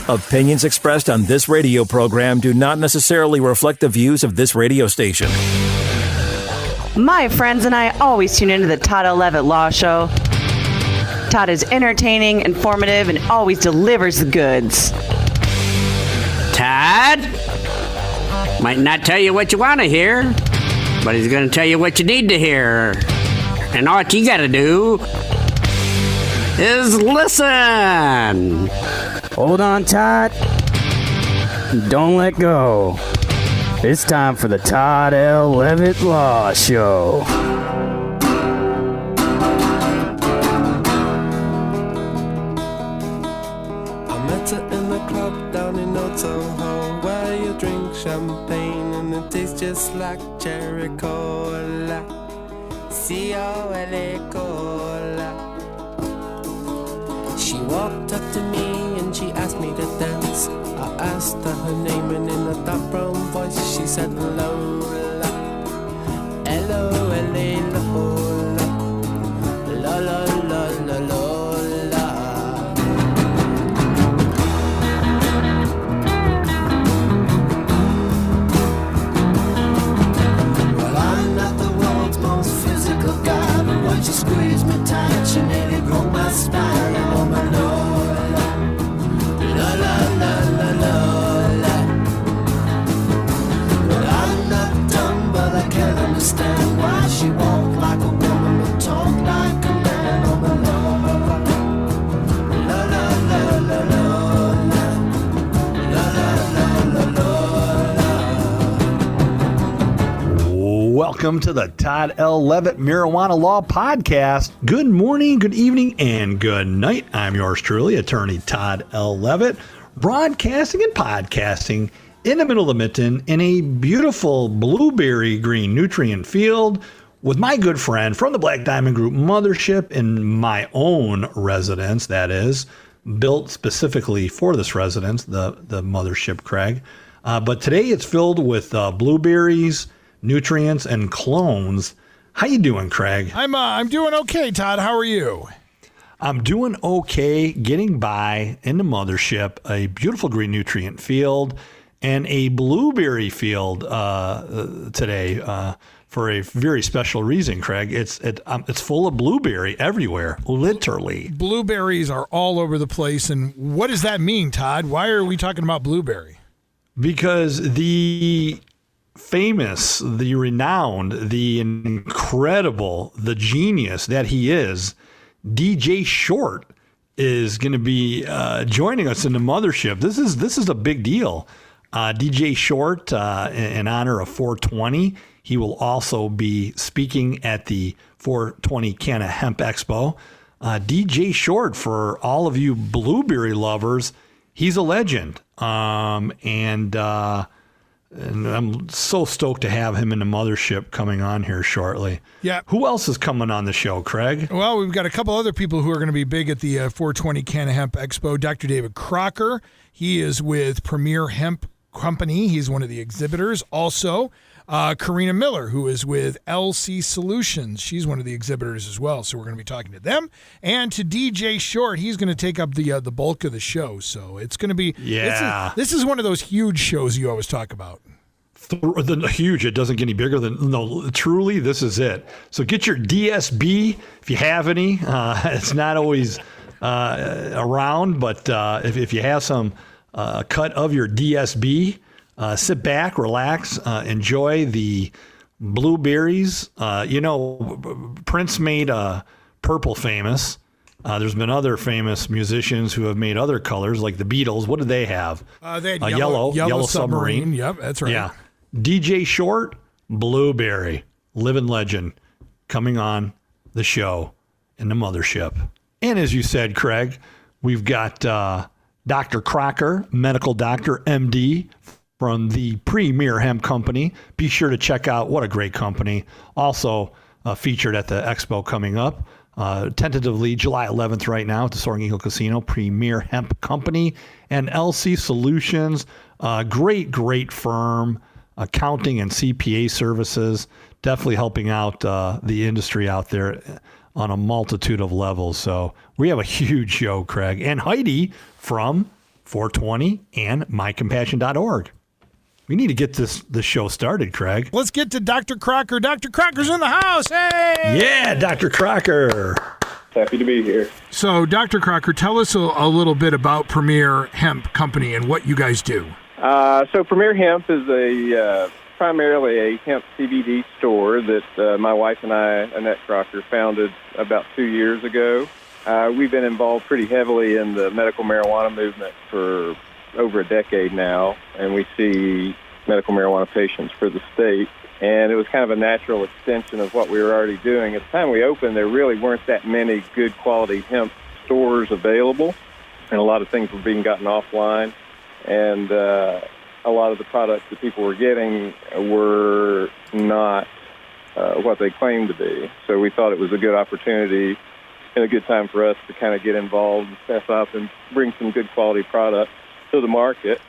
Opinions expressed on this radio program do not necessarily reflect the views of this radio station. My friends and I always tune into the Todd L. Levitt Law Show. Todd is entertaining, informative, and always delivers the goods. Todd might not tell you what you want to hear, but he's going to tell you what you need to hear. And all you got to do is listen. Hold on, Todd. Don't let go. It's time for the Todd L. Levitt Law Show. I met her in the club down in Old Soho, where you drink champagne and it tastes just like cherry cola. C-O-L-A cola. She walked up to me and she asked me to dance. I asked her her name and in a dark brown voice she said Lola. L-O-L-A Lola. La-la-la-la-Lola. Well, I'm not the world's most physical guy, but when she squeezed me tight, she nearly broke my spine. Oh, my Lola. La-la-la-la-Lola. Well, I'm not dumb, but I can't understand why she walked like a woman but talked like a man. Oh, my Lola. La-la-la-la-Lola. La-la-la-la-Lola. Welcome to the Todd L. Levitt Marijuana Law Podcast. Good morning, good evening, and good night. I'm yours truly, attorney Todd L. Levitt, broadcasting and podcasting in the middle of the mitten in a beautiful blueberry green nutrient field with my good friend from the Black Diamond Group mothership in my own residence, that is, built specifically for this residence, the mothership, Craig. But today it's filled with blueberries, nutrients, and clones. How you doing, Craig? I'm doing okay, Todd. How are you? I'm doing okay, getting by in the mothership, a beautiful green nutrient field, and a blueberry field today for a very special reason, Craig. It's full of blueberry everywhere, literally. Blueberries are all over the place, and what does that mean, Todd? Why are we talking about blueberry? Because the famous, the renowned, the incredible, the genius that he is, DJ Short, is going to be joining us in the mothership. This is a big deal. DJ Short, in honor of 420, he will also be speaking at the 420 Canna Hemp Expo. DJ Short, for all of you blueberry lovers, he's a legend. And I'm so stoked to have him in the mothership coming on here shortly. Yeah. Who else is coming on the show, Craig? Well, we've got a couple other people who are going to be big at the 420 Canna Hemp Expo. Dr. David Crocker, he is with Premier Hemp Company. He's one of the exhibitors. Also, Karina Miller, who is with LC Solutions. She's one of the exhibitors as well. So we're going to be talking to them. And to DJ Short, he's going to take up the bulk of the show. So it's going to be... Yeah. This is one of those huge shows you always talk about. Huge. It doesn't get any bigger than... No, truly, this is it. So get your DSB, if you have any. It's not always around, but if you have some cut of your DSB, sit back, relax, enjoy the blueberries. Prince made purple famous. There's been other famous musicians who have made other colors, like the Beatles. What did they have? They had yellow submarine. Yep, that's right. Yeah. DJ Short, blueberry, living legend, coming on the show in the mothership. And as you said, Craig, we've got Dr. Crocker, medical doctor, MD, from the Premier Hemp Company. Be sure to check out what a great company. Also featured at the expo coming up. Tentatively July 11th right now at the Soaring Eagle Casino, Premier Hemp Company and LC Solutions. Great firm, accounting and CPA services, definitely helping out the industry out there on a multitude of levels. So we have a huge show, Craig. And Heidi from 420 and mycompassion.org. We need to get this show started, Craig. Let's get to Dr. Crocker. Dr. Crocker's in the house. Hey! Yeah, Dr. Crocker. Happy to be here. So, Dr. Crocker, tell us a little bit about Premier Hemp Company and what you guys do. So Premier Hemp is primarily a hemp CBD store that my wife and I, Annette Crocker, founded about 2 years ago. We've been involved pretty heavily in the medical marijuana movement for over a decade now, and we see medical marijuana patients for the state. And it was kind of a natural extension of what we were already doing. At the time we opened, there really weren't that many good quality hemp stores available, and a lot of things were being gotten offline. And a lot of the products that people were getting were not what they claimed to be. So we thought it was a good opportunity and a good time for us to kind of get involved and step up and bring some good quality products to the market.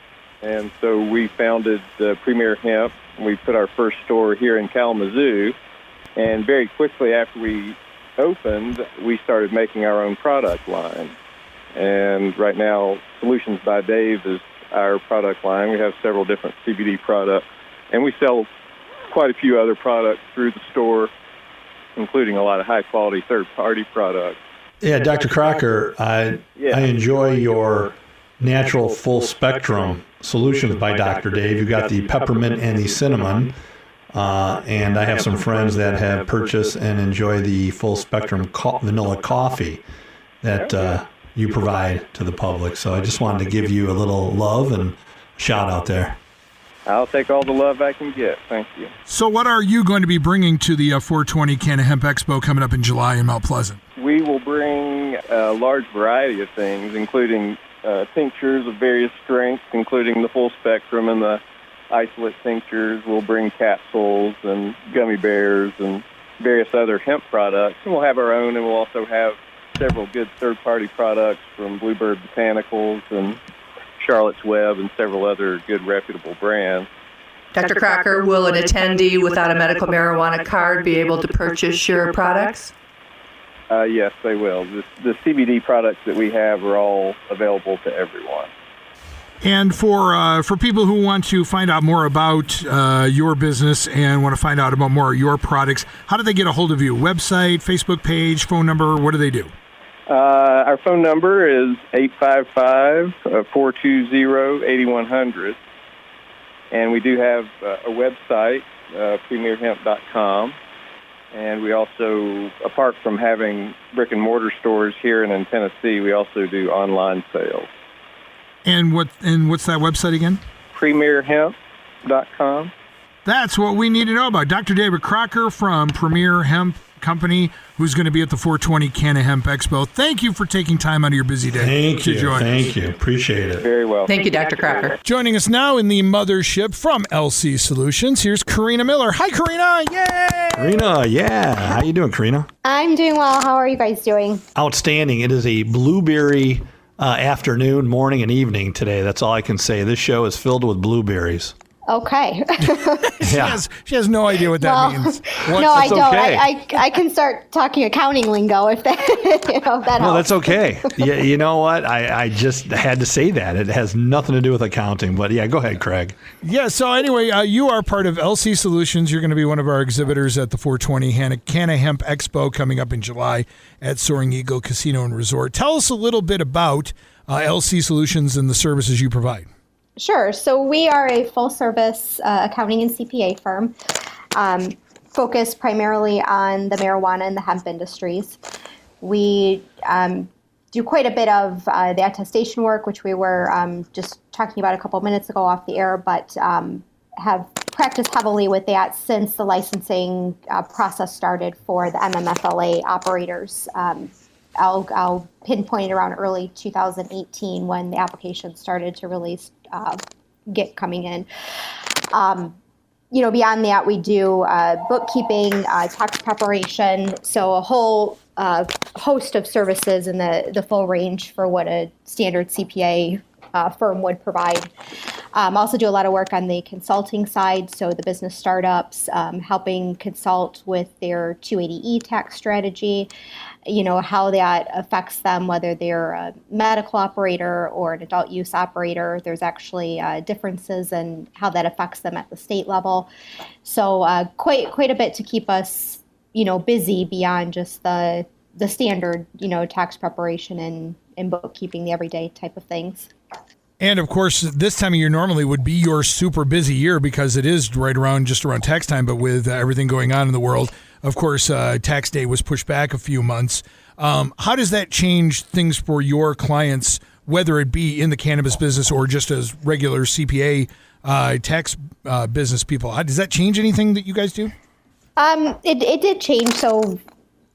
And so we founded Premier Hemp. We put our first store here in Kalamazoo, and very quickly after we opened, we started making our own product line. And right now, Solutions by Dave is our product line. We have several different CBD products, and we sell quite a few other products through the store, including a lot of high-quality third-party products. Yeah, Dr. Crocker, I enjoy your natural full-spectrum Solutions by Dr. Dave. You've got the peppermint and the cinnamon, and I have some friends that have purchased and enjoy the full-spectrum vanilla coffee that you provide to the public. So I just wanted to give you a little love and shout out there. I'll take all the love I can get. Thank you. So what are you going to be bringing to the 420 Can of Hemp Expo coming up in July in Mount Pleasant? We will bring a large variety of things, including tinctures of various strengths, including the full spectrum and the isolate tinctures. We'll bring capsules and gummy bears and various other hemp products. And we'll have our own, and we'll also have several good third-party products from Bluebird Botanicals and Charlotte's Web and several other good reputable brands. Dr. Crocker, will an attendee without a medical marijuana card be able to purchase your products? Yes, they will. The CBD products that we have are all available to everyone. And for people who want to find out more about your business and want to find out about more of your products, how do they get a hold of you? Website, Facebook page, phone number, what do they do? Our phone number is 855-420-8100. And we do have a website, premierhemp.com. And we also, apart from having brick and mortar stores here and in Tennessee, we also do online sales. And what's that website again? premierhemp.com. That's what we need to know about. Dr. David Crocker from Premier Hemp Company, who's going to be at the 420 Can of Hemp Expo. Thank you for taking time out of your busy day to join us. Thank you. Appreciate it. Very well. Thank you, Dr. Crocker. Joining us now in the mothership from LC Solutions, here's Karina Miller. Hi, Karina. Yay! Karina, yeah. How you doing, Karina? I'm doing well. How are you guys doing? Outstanding. It is a blueberry afternoon, morning, and evening today. That's all I can say. This show is filled with blueberries. Okay. She has no idea what that means. No, I don't. Okay. I can start talking accounting lingo if that, if that helps. No, that's okay. Yeah, you know what? I just had to say that. It has nothing to do with accounting. But yeah, go ahead, Craig. Yeah, so anyway, you are part of LC Solutions. You're going to be one of our exhibitors at the 420 Can of Hemp Expo coming up in July at Soaring Eagle Casino and Resort. Tell us a little bit about LC Solutions and the services you provide. Sure. So we are a full-service accounting and CPA firm focused primarily on the marijuana and the hemp industries. We do quite a bit of the attestation work, which we were just talking about a couple minutes ago off the air, but have practiced heavily with that since the licensing process started for the MMFLA operators. I'll pinpoint it around early 2018 when the application started to really get coming in. Beyond that, we do bookkeeping, tax preparation, so a whole host of services in the full range for what a standard CPA firm would provide. Also do a lot of work on the consulting side, so the business startups, helping consult with their 280E tax strategy, how that affects them, whether they're a medical operator or an adult use operator. There's actually differences in how that affects them at the state level. So quite a bit to keep us, busy beyond just the standard, tax preparation and bookkeeping, the everyday type of things. And of course, this time of year normally would be your super busy year because it is just around tax time. But with everything going on in the world, of course, tax day was pushed back a few months. How does that change things for your clients, whether it be in the cannabis business or just as regular CPA tax business people? Does that change anything that you guys do? It did change. So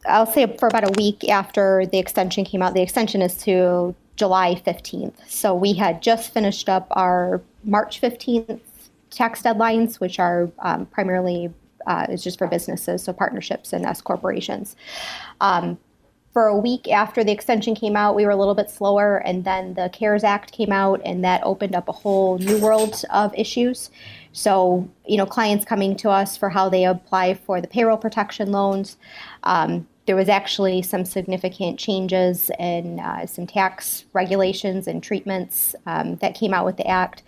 I'll say for about a week after the extension came out, the extension is to July 15th. So we had just finished up our March 15th tax deadlines, which are primarily is just for businesses, so partnerships and S corporations. For a week after the extension came out, we were a little bit slower, and then the CARES Act came out, and that opened up a whole new world of issues. So, clients coming to us for how they apply for the payroll protection loans. There was actually some significant changes in some tax regulations and treatments that came out with the act.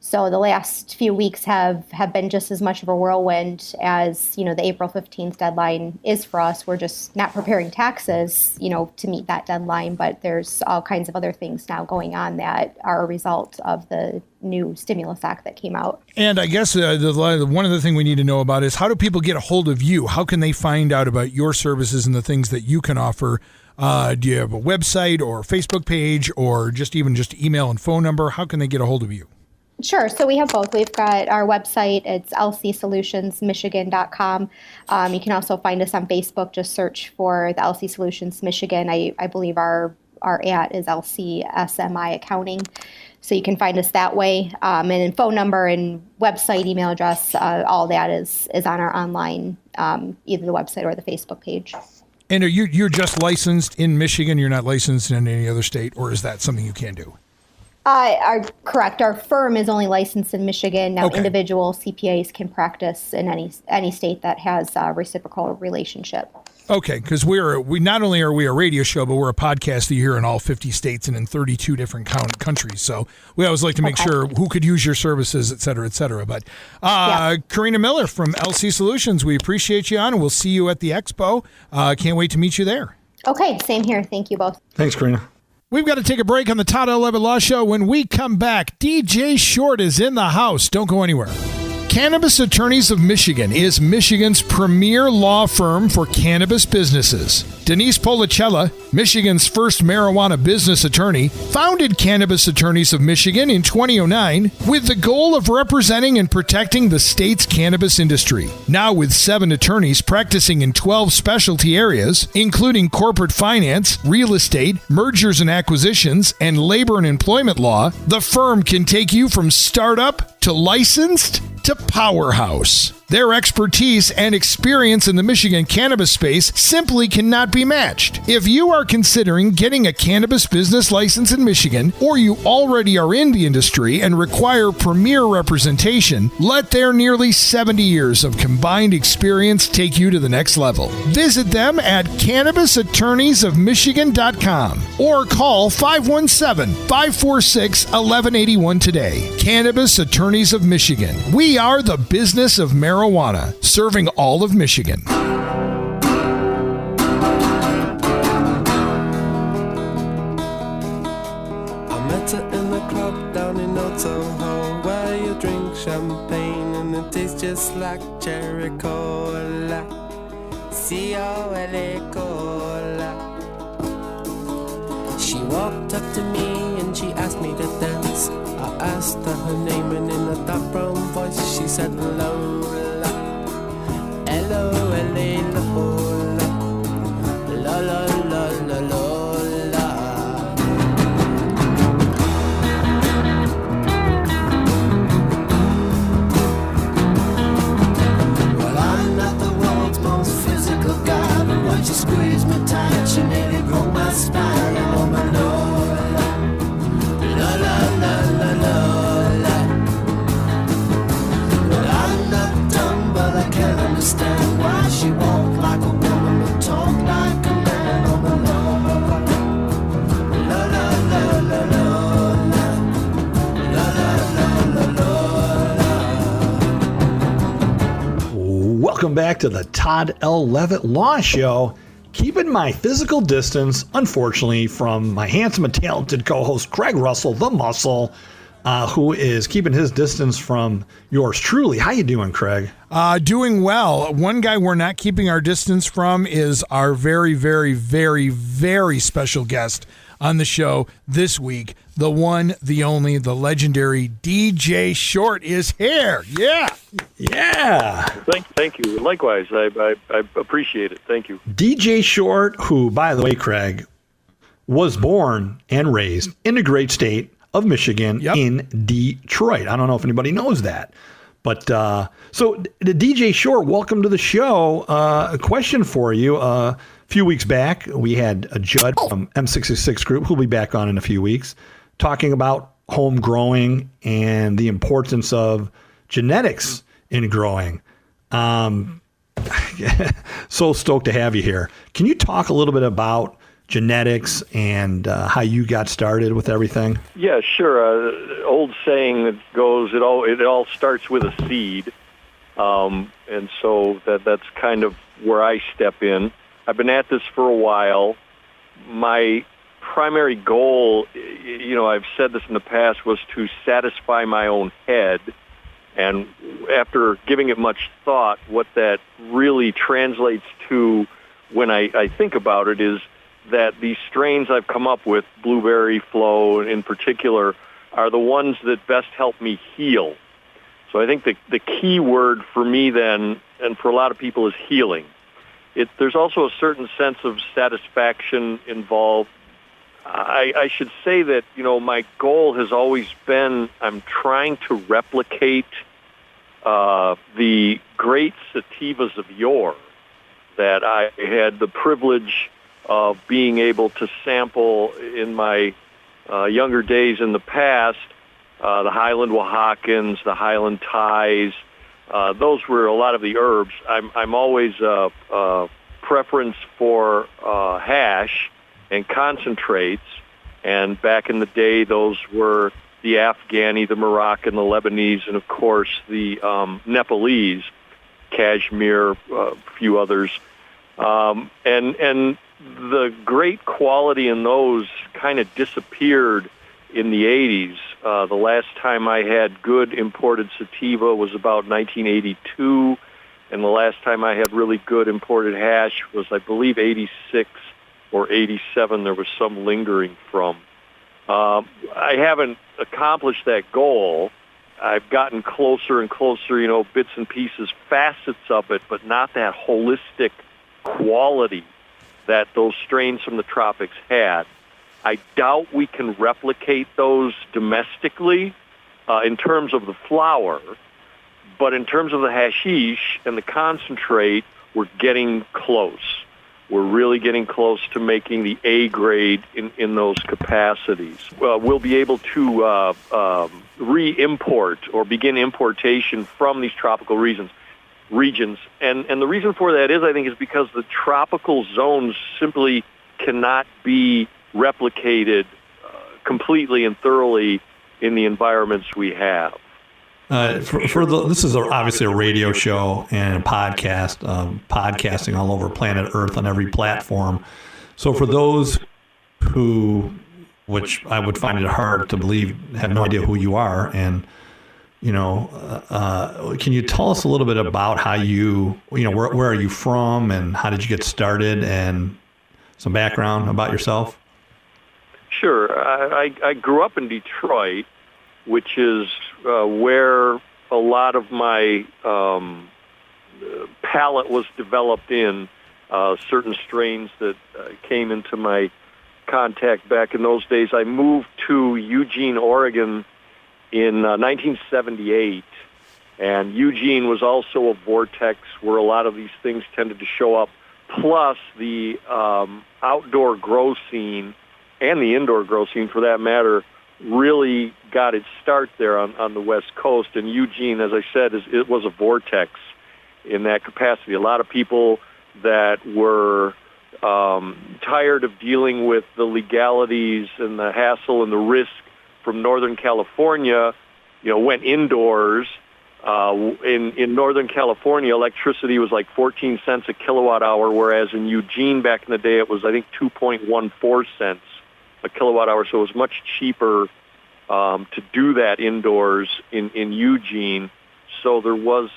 So the last few weeks have been just as much of a whirlwind as, the April 15th deadline is for us. We're just not preparing taxes, to meet that deadline, but there's all kinds of other things now going on that are a result of the new stimulus act that came out. And I guess one other thing we need to know about is how do people get a hold of you? How can they find out about your services and the things that you can offer? Do you have a website or Facebook page or just email and phone number? How can they get a hold of you? Sure. So we have both. We've got our website. It's lcsolutionsmichigan.com. You can also find us on Facebook. Just search for the LC Solutions Michigan. I believe our @ is LCSMI Accounting. So you can find us that way. And then phone number and website, email address, all that is on our online, either the website or the Facebook page. And you're just licensed in Michigan? You're not licensed in any other state, or is that something you can do? Correct. Our firm is only licensed in Michigan. Now, individual CPAs can practice in any state that has a reciprocal relationship. Okay, because we not only are we a radio show, but we're a podcast that you hear in all 50 states and in 32 different countries. So we always like to make sure who could use your services, et cetera, et cetera. But Karina Miller from LC Solutions, we appreciate you on, and we'll see you at the expo. Can't wait to meet you there. Okay, same here. Thank you both. Thanks, Karina. We've got to take a break on the Todd L. Levitt Law Show. When we come back, DJ Short is in the house. Don't go anywhere. Cannabis Attorneys of Michigan is Michigan's premier law firm for cannabis businesses. Denise Policella, Michigan's first marijuana business attorney, founded Cannabis Attorneys of Michigan in 2009 with the goal of representing and protecting the state's cannabis industry. Now with 7 attorneys practicing in 12 specialty areas, including corporate finance, real estate, mergers and acquisitions, and labor and employment law, the firm can take you from startup to licensed to powerhouse. Their expertise and experience in the Michigan cannabis space simply cannot be matched. If you are considering getting a cannabis business license in Michigan, or you already are in the industry and require premier representation, let their nearly 70 years of combined experience take you to the next level. Visit them at cannabisattorneysofmichigan.com or call 517-546-1181 today. Cannabis Attorneys of Michigan. We are the business of marijuana, serving all of Michigan. I met her in the club down in Old Soho, where you drink champagne and it tastes just like cherry cola. C-O-L-A cola. She walked up to me and she asked me to dance. I asked her her name and in a dark brown voice she said Lola. L-O-L-A Lola. La-la-la-la-la-la. Well, I'm not the world's most physical guy, but when she squeezed me tight, she nearly broke my spine. Oh, my Lola. welcome back to the Todd L. Levitt Law Show. Keeping my physical distance, unfortunately, from my handsome and talented co-host Craig Russell, the Muscle, who is keeping his distance from yours truly. How you doing, Craig? Doing well. One guy we're not keeping our distance from is our very, very, very, very special guest on the show this week. The one, the only, the legendary DJ Short is here. Yeah. Yeah. Thank you. Likewise, I appreciate it. Thank you. DJ Short, who, by the way, Craig, was born and raised in the great state of Michigan in Detroit. I don't know if anybody knows that. But so the DJ Short, welcome to the show. A question for you. A few weeks back, we had a Judd from M66 Group, who'll be back on in a few weeks, talking about home growing and the importance of genetics in growing. So stoked to have you here. Can you talk a little bit about genetics and how you got started with everything? Yeah, sure. Old saying that goes, it all starts with a seed, and so that's kind of where I step in. I've been at this for a while. My primary goal, I've said this in the past, was to satisfy my own head. And after giving it much thought, what that really translates to when I think about it is that these strains I've come up with, Blueberry Flow in particular, are the ones that best help me heal. So I think the key word for me then, and for a lot of people, is healing. There's also a certain sense of satisfaction involved. I should say that, my goal has always been, I'm trying to replicate the great sativas of yore that I had the privilege of being able to sample in my younger days in the past. The Highland Oaxacans, the Highland Thais, those were a lot of the herbs. I'm always preference for hash and concentrates, and back in the day, those were the Afghani, the Moroccan, the Lebanese, and of course the Nepalese, Kashmir, a few others, and the great quality in those kind of disappeared in the 80s. The last time I had good imported sativa was about 1982, and the last time I had really good imported hash was, I believe, 86 or 87. There was some lingering from. I haven't accomplished that goal. I've gotten closer and closer, bits and pieces, facets of it, but not that holistic quality that those strains from the tropics had. I doubt we can replicate those domestically in terms of the flower, but in terms of the hashish and the concentrate, we're getting close. We're really getting close to making the A grade in those capacities. We'll be able to re-import or begin importation from these tropical regions. And the reason for that is because the tropical zones simply cannot be replicated completely and thoroughly in the environments we have. This is obviously a radio show and a podcast, podcasting all over planet Earth on every platform. So for those who, which I would find it hard to believe, have no idea who you are, and can you tell us a little bit about how where are you from and how did you get started, and some background about yourself? Sure. I grew up in Detroit, which is where a lot of my palate was developed in, certain strains that came into my contact back in those days. I moved to Eugene, Oregon in 1978, and Eugene was also a vortex where a lot of these things tended to show up, plus the outdoor grow scene and the indoor grow scene, for that matter, really got its start there on the West Coast. And Eugene, as I said, it was a vortex in that capacity. A lot of people that were tired of dealing with the legalities and the hassle and the risk from Northern California, went indoors In Northern California, electricity was like 14 cents a kilowatt hour, whereas in Eugene back in the day it was, I think, 2.14 cents a kilowatt hour. So it was much cheaper to do that indoors in Eugene. So there was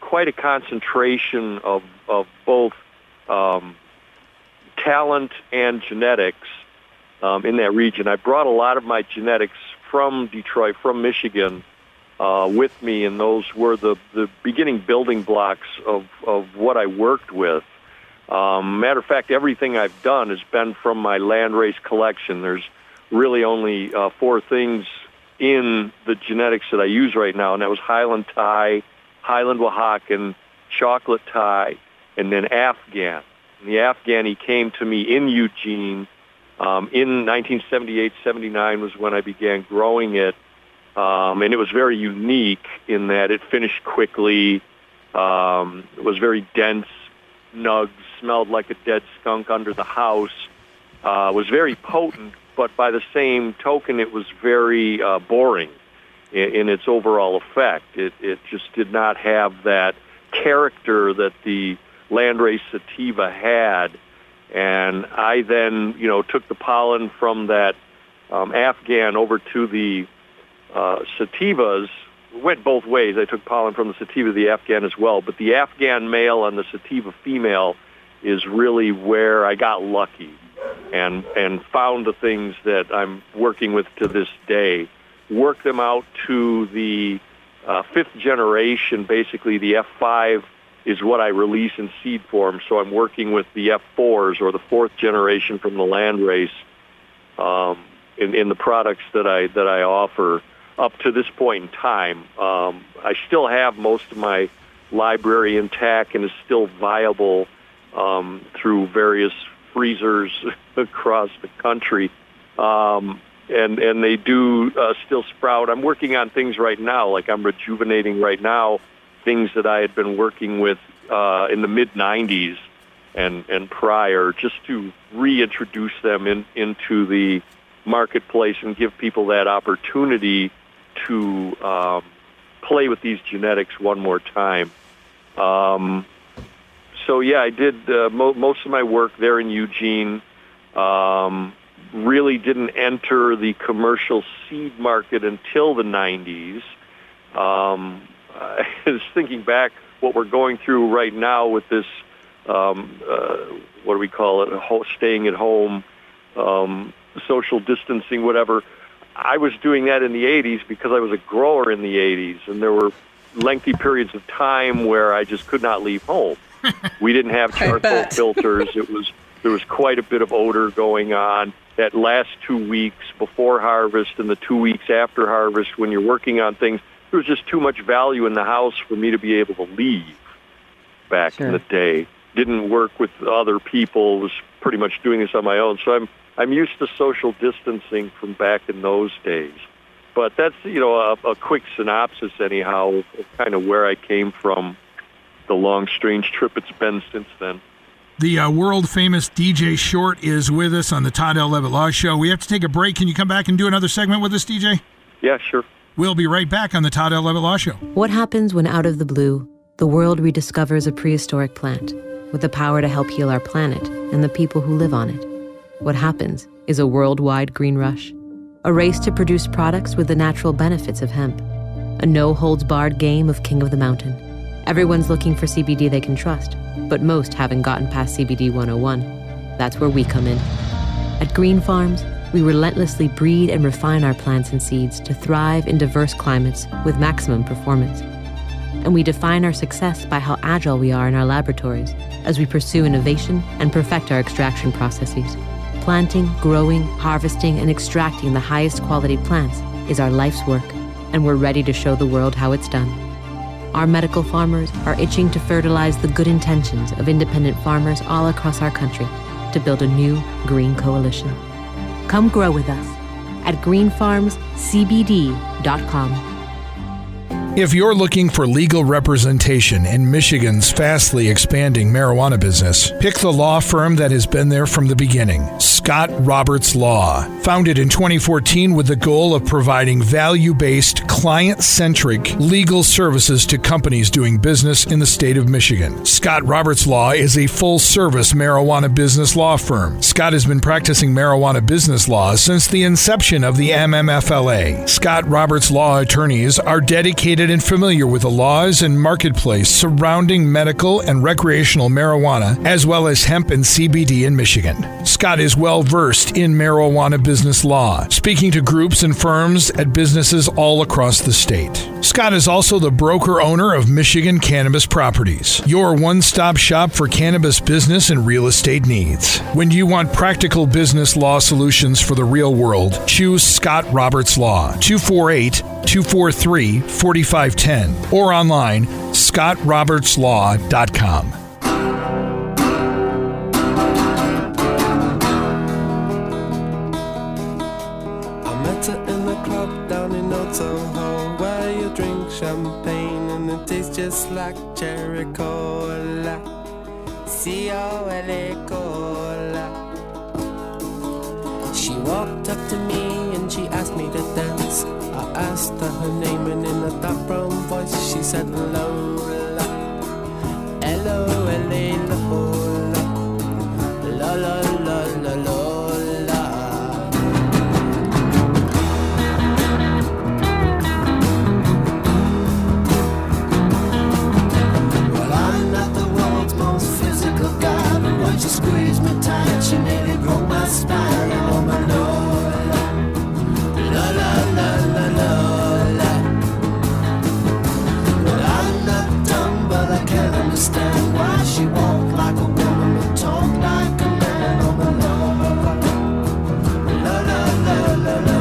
quite a concentration of both talent and genetics in that region. I brought a lot of my genetics from Detroit, from Michigan, with me, and those were the beginning building blocks of what I worked with. Matter of fact, everything I've done has been from my landrace collection. There's really only 4 things in the genetics that I use right now, and that was Highland Tie, Highland Oaxacan, Chocolate Tie, and then Afghan. And the Afghan, he came to me in Eugene in 1978-79 was when I began growing it. And it was very unique in that it finished quickly. It was very dense, nugs, smelled like a dead skunk under the house. Was very potent, but by the same token, it was very boring in its overall effect. It just did not have that character that the landrace sativa had. And I then, took the pollen from that Afghan over to the sativas. Went both ways. I took pollen from the sativa to the Afghan as well. But the Afghan male and the sativa female is really where I got lucky and found the things that I'm working with to this day. Worked them out to the 5th generation. Basically, the F5 is what I release in seed form. So I'm working with the F4s, or the 4th generation from the landrace, in the products that I offer up to this point in time. I still have most of my library intact and is still viable through various freezers across the country. And they do still sprout. I'm working on things right now, like I'm rejuvenating right now things that I had been working with in the mid-'90s and prior, just to reintroduce them into the marketplace and give people that opportunity to play with these genetics one more time. So yeah, I did most of my work there in Eugene. Really didn't enter the commercial seed market until the 90s. I was thinking back what we're going through right now with this, what do we call it, staying at home, social distancing, whatever. I was doing that in the 80s because I was a grower in the 80s, and there were lengthy periods of time where I just could not leave home. We didn't have charcoal filters. There was quite a bit of odor going on. That last 2 weeks before harvest and the 2 weeks after harvest, when you're working on things, there was just too much value in the house for me to be able to leave back in the day. Didn't work with other people, was pretty much doing this on my own. So I'm used to social distancing from back in those days. But that's, a quick synopsis anyhow of kind of where I came from, the long, strange trip it's been since then. The world-famous DJ Short is with us on the Todd L. Levitt Law Show. We have to take a break. Can you come back and do another segment with us, DJ? Yeah, sure. We'll be right back on the Todd L. Levitt Law Show. What happens when, out of the blue, the world rediscovers a prehistoric plant with the power to help heal our planet and the people who live on it? What happens is a worldwide green rush, a race to produce products with the natural benefits of hemp, a no-holds-barred game of King of the Mountain. Everyone's looking for CBD they can trust, but most haven't gotten past CBD 101. That's where we come in. At Green Farms, we relentlessly breed and refine our plants and seeds to thrive in diverse climates with maximum performance. And we define our success by how agile we are in our laboratories as we pursue innovation and perfect our extraction processes. Planting, growing, harvesting, and extracting the highest quality plants is our life's work, and we're ready to show the world how it's done. Our medical farmers are itching to fertilize the good intentions of independent farmers all across our country to build a new green coalition. Come grow with us at greenfarmscbd.com. If you're looking for legal representation in Michigan's fastly expanding marijuana business, pick the law firm that has been there from the beginning, Scott Roberts Law. Founded in 2014 with the goal of providing value-based, client-centric legal services to companies doing business in the state of Michigan. Scott Roberts Law is a full-service marijuana business law firm. Scott has been practicing marijuana business law since the inception of the MMFLA. Scott Roberts Law attorneys are dedicated and familiar with the laws and marketplace surrounding medical and recreational marijuana, as well as hemp and CBD in Michigan. Scott is well-versed in marijuana business law, speaking to groups and firms at businesses all across the state. Scott is also the broker-owner of Michigan Cannabis Properties, your one-stop shop for cannabis business and real estate needs. When you want practical business law solutions for the real world, choose Scott Roberts Law, 248-243-4510, or online, scottrobertslaw.com. Champagne and it tastes just like cherry cola. C-O-L-A cola. She walked up to me and she asked me to dance. I asked her her name and in a dark brown voice she said Lola. L-O-L-A Lola. La-la-la-la-la. She squeezed me tight, she nearly broke my spine. Oh my Lola, la la la la la. Well, I'm not dumb, but I can't understand why she walked like a woman but talked like a man. Oh my Lola, la la la la la.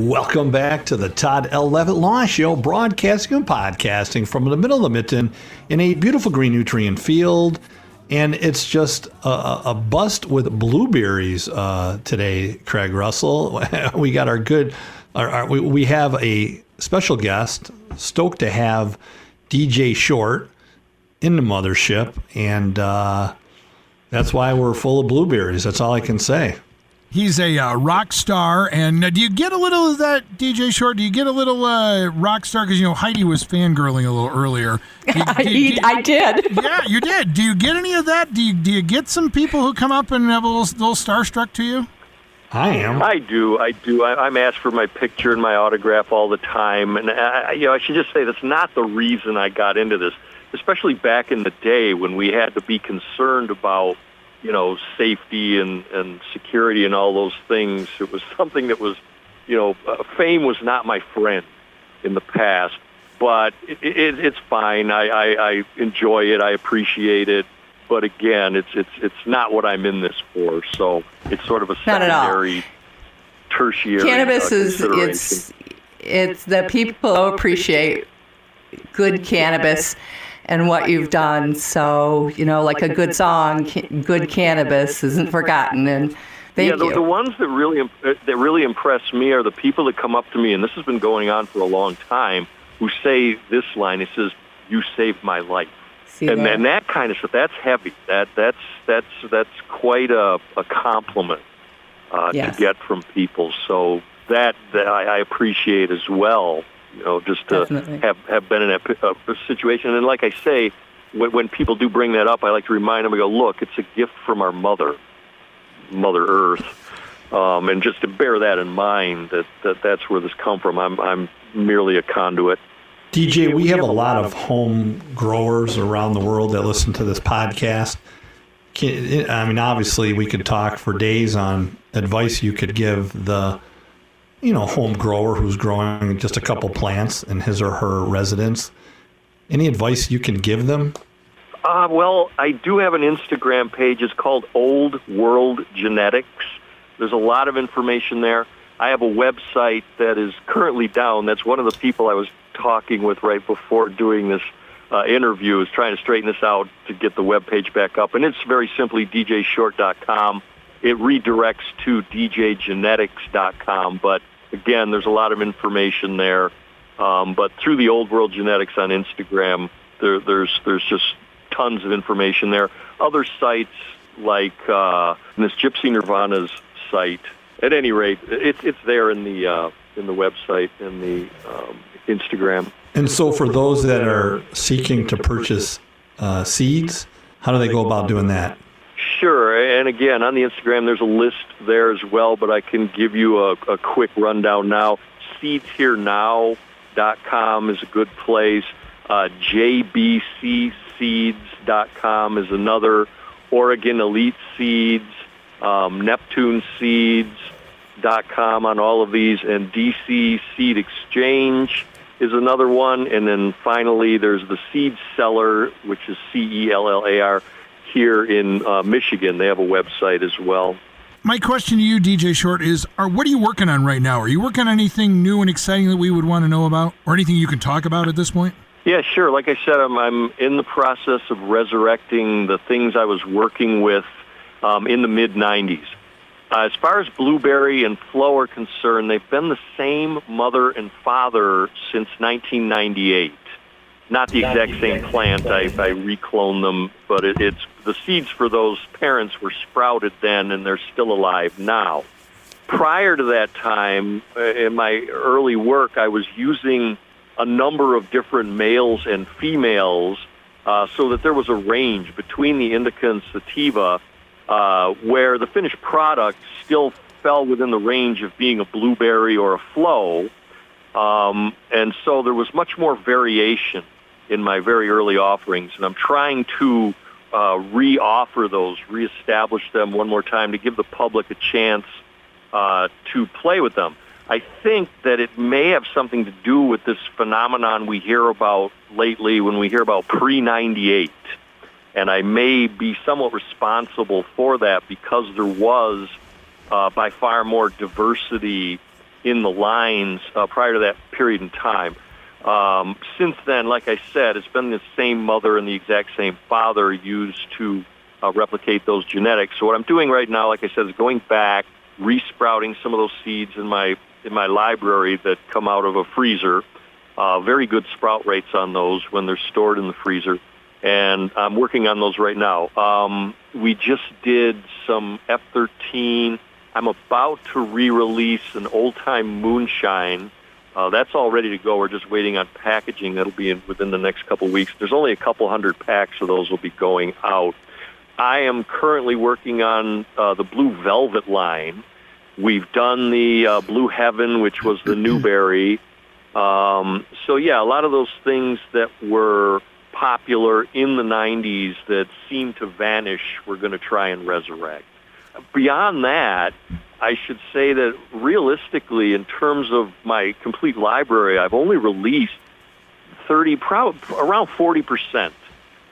Welcome back to the Todd L. Levitt Law Show, broadcasting and podcasting from the middle of the mitten in a beautiful green nutrient field. And it's just a bust with blueberries today, Craig Russell. We got we have a special guest, stoked to have DJ Short in the mothership. And that's why we're full of blueberries. That's all I can say. He's a rock star, and do you get a little of that, DJ Short? Do you get a little rock star? Because, Heidi was fangirling a little earlier. I did. Yeah, you did. Do you get any of that? Do you get some people who come up and have a little starstruck to you? I am. I do. I'm asked for my picture and my autograph all the time. And, I should just say that's not the reason I got into this, especially back in the day when we had to be concerned about safety and security and all those things. It was something that was, fame was not my friend in the past, but it's fine. I enjoy it. I appreciate it. But again, it's not what I'm in this for. So it's sort of a secondary, tertiary. Cannabis it's the people who appreciate good cannabis and what you've done. So, like a good song, good cannabis isn't forgotten. And thank you. The ones that really impress me are the people that come up to me, and this has been going on for a long time, who say this line. It says, "You saved my life." And that kind of stuff, that's heavy. That's quite a compliment to get from people. So that I appreciate as well. Just to have been in a situation. And like I say, when people do bring that up, I like to remind them, I go, look, it's a gift from our Mother Earth. And just to bear that in mind, that's where this comes from. I'm merely a conduit. DJ, we have a lot of home growers around the world that listen to this podcast. Obviously, we could talk for days on advice you could give the home grower who's growing just a couple plants in his or her residence. Any advice you can give them? Well, I do have an Instagram page. It's called Old World Genetics. There's a lot of information there. I have a website that is currently down. That's one of the people I was talking with right before doing this interview, is trying to straighten this out to get the webpage back up. And it's very simply djshort.com. It redirects to djgenetics.com. But again, there's a lot of information there. But through the Old World Genetics on Instagram, there's just tons of information there. Other sites like Miss Gypsy Nirvana's site. At any rate, it's there in the website and the Instagram. And so for those that are seeking to purchase seeds, how do they go about doing that? Sure, and again, on the Instagram, there's a list there as well, but I can give you a quick rundown now. SeedsHereNow.com is a good place. JBCSeeds.com is another. Oregon Elite Seeds, Neptune Seeds.com on all of these, and DC Seed Exchange is another one. And then finally, there's the Seed Cellar, which is CELLAR, here in Michigan. They have a website as well. My question to you, DJ Short, is what are you working on right now? Are you working on anything new and exciting that we would want to know about, or anything you can talk about at this point? Yeah, sure. Like I said, I'm in the process of resurrecting the things I was working with in the mid-'90s. As far as Blueberry and Flow are concerned, they've been the same mother and father since 1998. Not the exact same plant. I recloned them, but it's the seeds for those parents were sprouted then, and they're still alive now. Prior to that time, in my early work, I was using a number of different males and females so that there was a range between the indica and sativa where the finished product still fell within the range of being a blueberry or a flow. And so there was much more variation in my very early offerings, and I'm trying to re-offer those, reestablish them one more time to give the public a chance to play with them. I think that it may have something to do with this phenomenon we hear about lately when we hear about pre-98, and I may be somewhat responsible for that because there was by far more diversity in the lines prior to that period in time. Since then, like I said, it's been the same mother and the exact same father used to replicate those genetics. So what I'm doing right now, like I said, is going back, resprouting some of those seeds in my library that come out of a freezer. Very good sprout rates on those when they're stored in the freezer. And I'm working on those right now. We just did some F13. I'm about to re-release an old-time moonshine. That's all ready to go. We're just waiting on packaging. That'll be within the next couple of weeks. There's only a couple hundred packs, so those will be going out. I am currently working on the Blue Velvet line. We've done the Blue Heaven, which was the Newberry. So, yeah, a lot of those things that were popular in the 90s that seemed to vanish, we're going to try and resurrect. Beyond that, I should say that realistically, in terms of my complete library, I've only released around 40%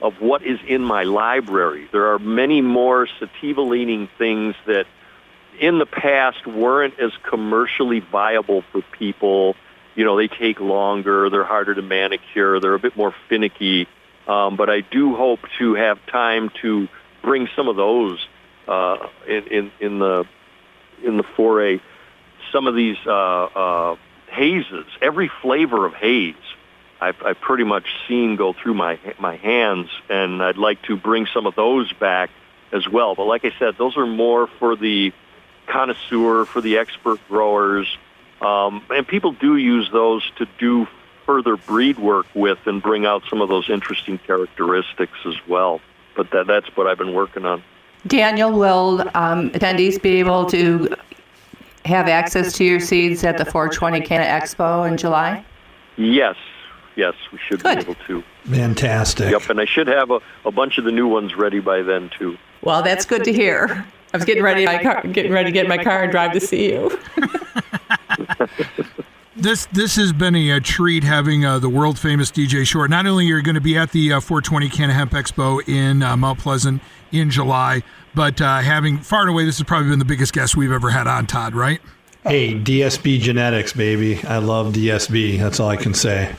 of what is in my library. There are many more sativa-leaning things that in the past weren't as commercially viable for people. You know, they take longer, they're harder to manicure, they're a bit more finicky. But I do hope to have time to bring some of those in the foray. Some of these hazes, every flavor of haze, I've pretty much seen go through my hands, and I'd like to bring some of those back as well. But like I said, those are more for the connoisseur, for the expert growers, and people do use those to do further breed work with and bring out some of those interesting characteristics as well. But that's what I've been working on. Daniel, will attendees be able to have access to your seeds at the 420 Canada Expo in July? Yes, we should be able to. Fantastic. Yep, and I should have a bunch of the new ones ready by then, too. Well, that's good to hear. I was getting ready to get in my car and drive to see you. This has been a treat having the world famous DJ Short. Not only are you going to be at the 420 Canada Hemp Expo in Mount Pleasant in July, but having far and away, this has probably been the biggest guest we've ever had on, Todd, right? Hey, DSB Genetics, baby. I love DSB. That's all I can say.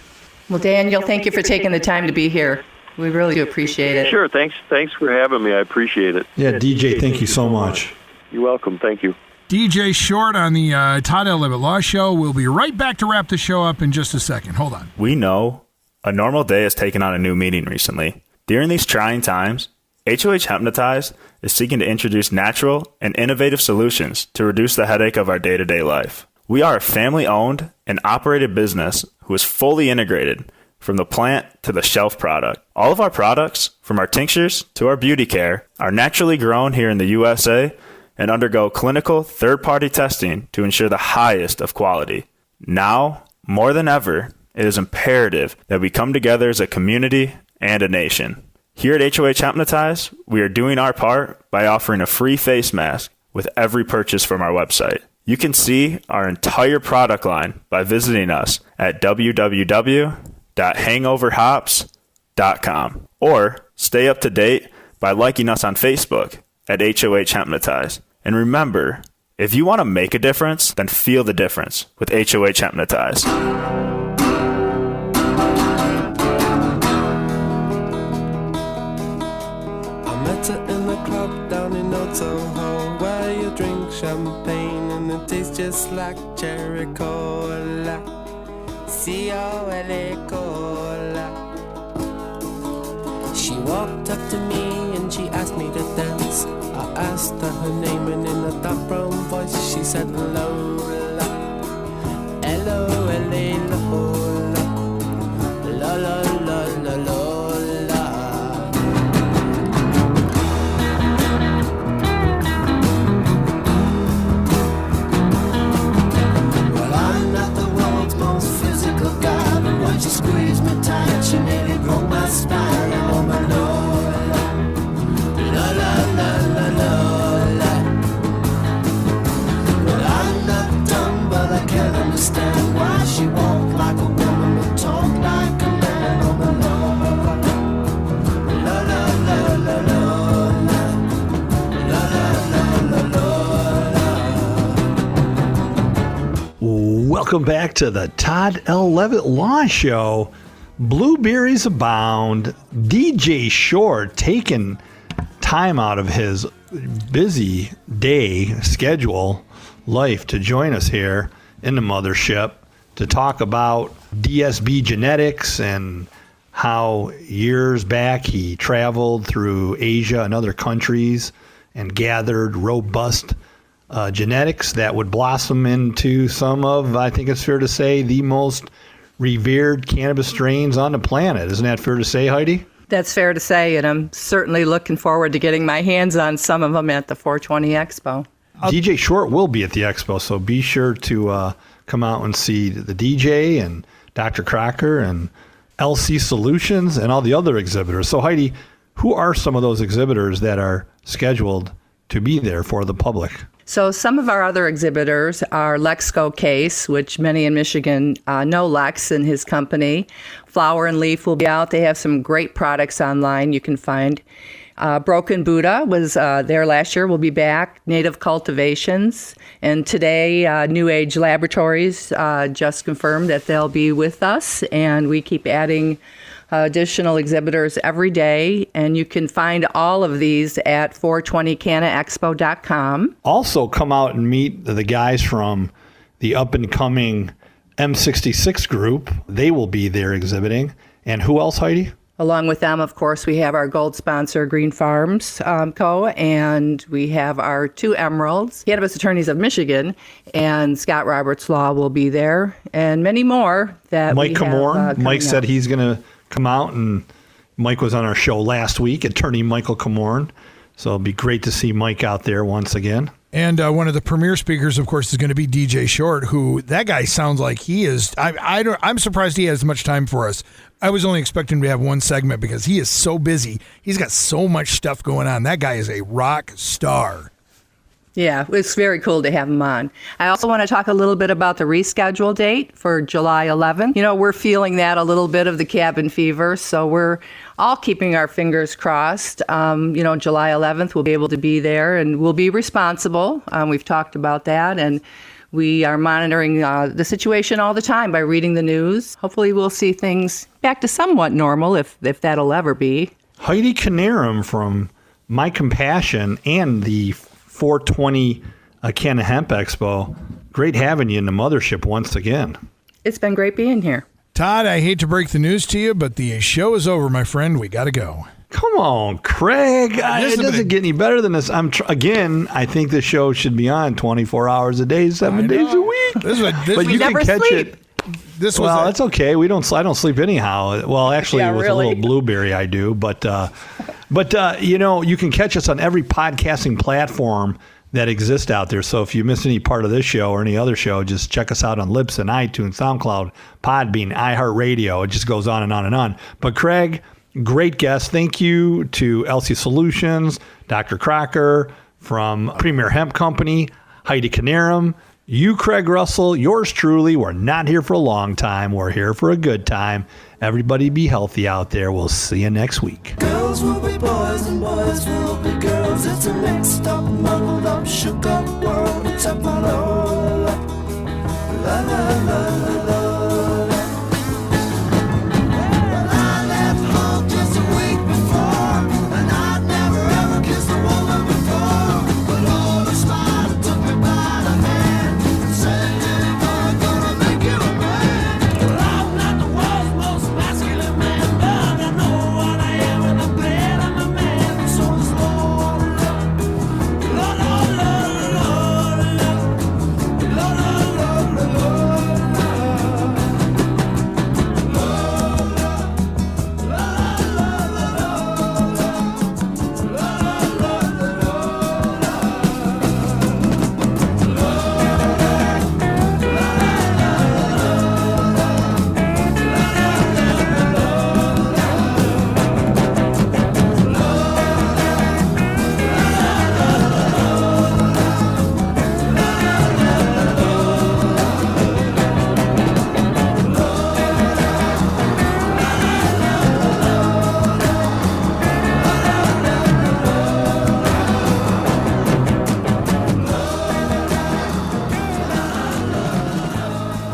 Well, Daniel, thank you for taking the time to be here. We really do appreciate it. Sure, thanks for having me. I appreciate it. Yeah, DJ, thank you so much. You're welcome. Thank you. DJ Short on the Todd L. Levitt Law Show. We'll be right back to wrap the show up in just a second. Hold on. We know A normal day has taken on a new meaning recently. During these trying times, HOH Hypnotized is seeking to introduce natural and innovative solutions to reduce the headache of our day-to-day life. We are a family-owned and operated business who is fully integrated from the plant to the shelf product. All of our products, from our tinctures to our beauty care, are naturally grown here in the USA and undergo clinical third-party testing to ensure the highest of quality. Now, more than ever, it is imperative that we come together as a community and a nation. Here at HOH Hypnotize, we are doing our part by offering a free face mask with every purchase from our website. You can see our entire product line by visiting us at www.hangoverhops.com or stay up to date by liking us on Facebook at HOH Hypnotize. And remember, if you want to make a difference, then feel the difference with HOH Hypnotize. In the club down in Old Soho, where you drink champagne and it tastes just like cherry cola. C-O-L-A cola. She walked up to me and she asked me to dance. I asked her her name and in a dark brown voice she said Lola. L-O-L-A Lola. La la la la Lola. She squeezed me tight, she nearly broke my spine. Oh my Lola, la la la la Lola. Well, I'm not dumb, but I can't understand why she walked like a woman but talked like a man. Oh my Lola, la la la la Lola, la la la la Lola. Welcome back to the Todd L. Levitt Law Show. Blueberries abound. DJ Short taking time out of his busy day schedule life to join us here in the mothership to talk about DSB genetics and how years back he traveled through Asia and other countries and gathered robust genetics that would blossom into some of, I think it's fair to say, the most revered cannabis strains on the planet. Isn't that fair to say, Heidi? That's fair to say, and I'm certainly looking forward to getting my hands on some of them at the 420 Expo. DJ Short will be at the Expo, so be sure to come out and see the DJ and Dr. Crocker and LC Solutions and all the other exhibitors. So, Heidi, who are some of those exhibitors that are scheduled to be there for the public? So some of our other exhibitors are Lexco Case, which many in Michigan know Lex and his company. Flower and Leaf will be out. They have some great products online you can find. Broken Buddha was there last year. We'll be back. Native Cultivations. And today, New Age Laboratories just confirmed that they'll be with us. And we keep adding additional exhibitors every day, and you can find all of these at 420cannaexpo.com. Also, come out and meet the guys from the up-and-coming M66 group. They will be there exhibiting. And who else, Heidi? Along with them, of course, we have our gold sponsor, Green Farms Co., and we have our two Emeralds, Cannabis Attorneys of Michigan, and Scott Roberts Law will be there, and many more that Mike Comorn. Mike said up. he's going to come out, and Mike was on our show last week, Attorney Michael Comorn. So it'll be great to see Mike out there once again. And one of the premier speakers, of course, is going to be DJ Short, who that guy sounds like he is. I'm surprised he has much time for us. I was only expecting to have one segment because he is so busy. He's got so much stuff going on. That guy is a rock star. Yeah, it's very cool to have him on. I also want to talk a little bit about the reschedule date for July 11th. You know, we're feeling that a little bit of the cabin fever, so we're all keeping our fingers crossed. You know, July 11th, we'll be able to be there, and we'll be responsible. We've talked about that, and we are monitoring the situation all the time by reading the news. Hopefully we'll see things back to somewhat normal, if that'll ever be. Heidi Canarum from My Compassion and the 420 Canna Hemp Expo. Great having you in the mothership once again. It's been great being here. Todd, I hate to break the news to you, but the show is over, my friend. We got to go. Come on, Craig. It doesn't get any better than this. Again, I think the show should be on 24 hours a day, 7 days a week. But you can catch it. That's okay. I don't sleep anyhow. Well, actually, with a little blueberry, I do. But you can catch us on every podcasting platform that exists out there. So if you miss any part of this show or any other show, just check us out on Libsyn, iTunes, SoundCloud, Podbean, iHeartRadio. It just goes on and on and on. But Craig, great guest. Thank you to LC Solutions, Dr. Crocker from Premier Hemp Company, Heidi Canarum, you, Craig Russell, yours truly. We're not here for a long time. We're here for a good time. Everybody be healthy out there. We'll see you next week. Girls will be boys and boys will be girls. It's a mixed up, muddled up, shook up world. It's up on all. La la la la la.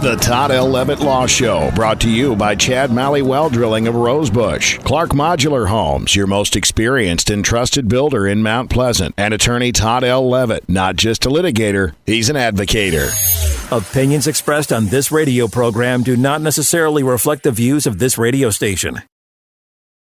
The Todd L. Levitt Law Show, brought to you by Chad Malley Well Drilling of Rosebush, Clark Modular Homes, your most experienced and trusted builder in Mount Pleasant, and attorney Todd L. Levitt, not just a litigator, he's an advocator. Opinions expressed on this radio program do not necessarily reflect the views of this radio station.